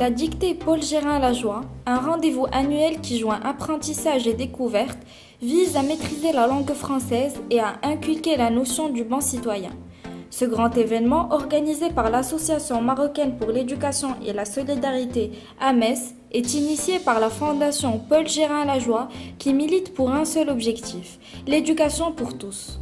la dictée Paul Gérin-Lajoie, un rendez-vous annuel qui joint apprentissage et découverte, vise à maîtriser la langue française et à inculquer la notion du bon citoyen. Ce grand événement, organisé par l'Association marocaine pour l'éducation et la solidarité AMES, est initié par la Fondation Paul Gérin-Lajoie qui milite pour un seul objectif, l'éducation pour tous.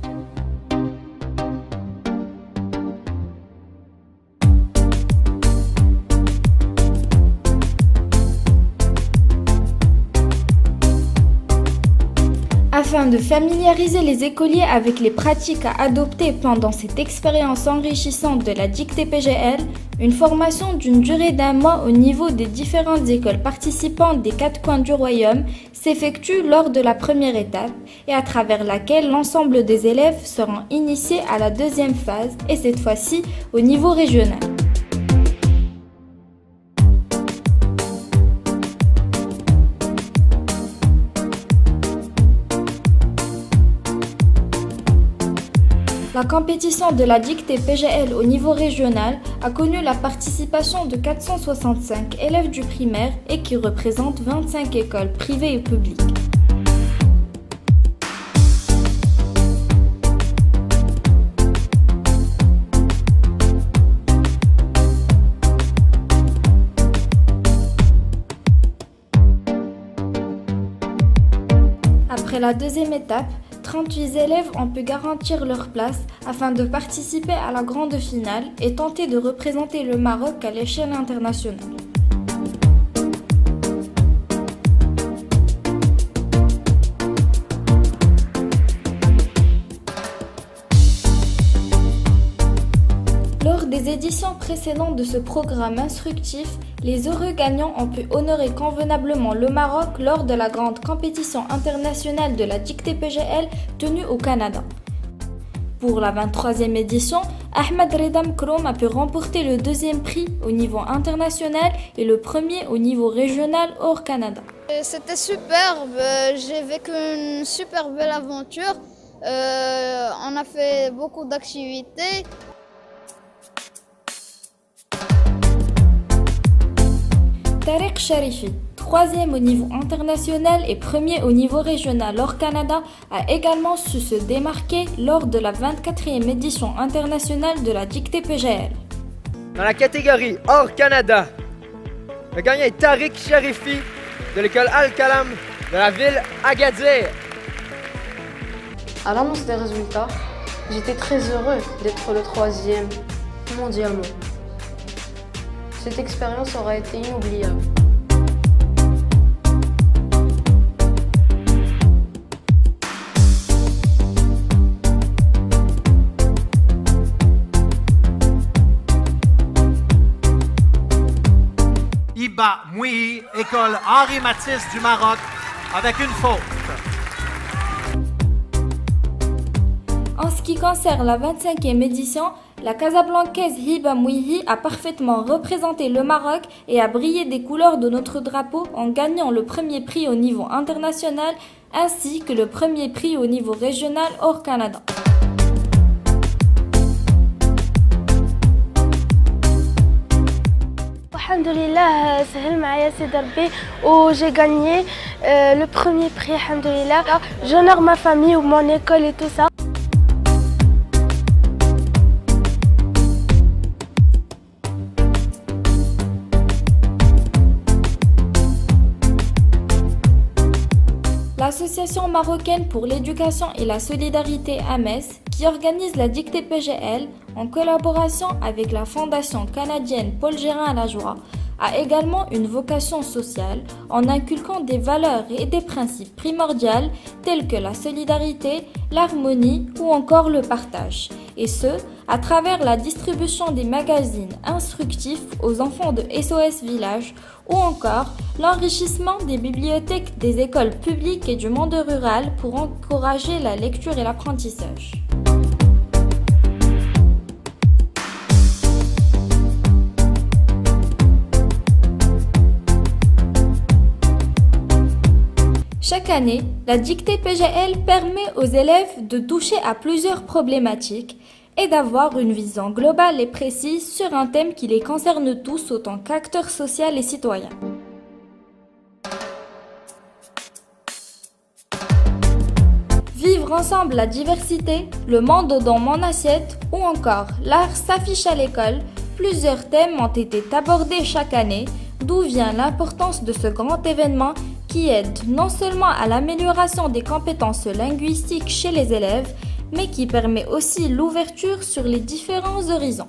Afin de familiariser les écoliers avec les pratiques à adopter pendant cette expérience enrichissante de la dictée PGL, une formation d'une durée d'un mois au niveau des différentes écoles participantes des 4 coins du royaume s'effectue lors de la première étape et à travers laquelle l'ensemble des élèves seront initiés à la deuxième phase et cette fois-ci au niveau régional. La compétition de la dictée PGL au niveau régional a connu la participation de 465 élèves du primaire et qui représentent 25 écoles privées et publiques. Après la deuxième étape, 38 élèves ont pu garantir leur place afin de participer à la grande finale et tenter de représenter le Maroc à l'échelle internationale. Lors des éditions précédentes de ce programme instructif, les heureux gagnants ont pu honorer convenablement le Maroc lors de la grande compétition internationale de la dictée PGL tenue au Canada. Pour la 23e édition, Ahmed Reda Mkroum a pu remporter le deuxième prix au niveau international et le premier au niveau régional hors Canada. C'était superbe, j'ai vécu une super belle aventure, on a fait beaucoup d'activités. Tariq Sharifi, 3e au niveau international et 1er au niveau régional hors Canada, a également su se démarquer lors de la 24e édition internationale de la dictée PGL. Dans la catégorie hors Canada, le gagnant est Tariq Sharifi de l'école Al-Kalam de la ville Agadir. À l'annonce des résultats, j'étais très heureux d'être le 3e mondialement. Cette expérience aura été inoubliable. Iba Mouhi, école Henri Matisse du Maroc, avec une faute. En ce qui concerne la 25e édition, la Casablancaise Hiba Mouhi a parfaitement représenté le Maroc et a brillé des couleurs de notre drapeau en gagnant le premier prix au niveau international ainsi que le premier prix au niveau régional hors Canada. Alhamdulillah, سهل معايا سيدي ربي و j'ai gagné le premier prix, alhamdulillah. J'honore ma famille ou mon école et tout ça. L'Association marocaine pour l'éducation et la solidarité AMES, qui organise la dictée PGL en collaboration avec la Fondation canadienne Paul Gérin-Lajoie, a également une vocation sociale en inculquant des valeurs et des principes primordiaux tels que la solidarité, l'harmonie ou encore le partage, et ce, à travers la distribution des magazines instructifs aux enfants de SOS Village ou encore l'enrichissement des bibliothèques des écoles publiques et du monde rural pour encourager la lecture et l'apprentissage. Chaque année, la dictée PGL permet aux élèves de toucher à plusieurs problématiques et d'avoir une vision globale et précise sur un thème qui les concerne tous autant qu'acteurs sociaux et citoyens. Vivre ensemble la diversité, le monde dans mon assiette ou encore l'art s'affiche à l'école, plusieurs thèmes ont été abordés chaque année, d'où vient l'importance de ce grand événement qui aide non seulement à l'amélioration des compétences linguistiques chez les élèves, mais qui permet aussi l'ouverture sur les différents horizons.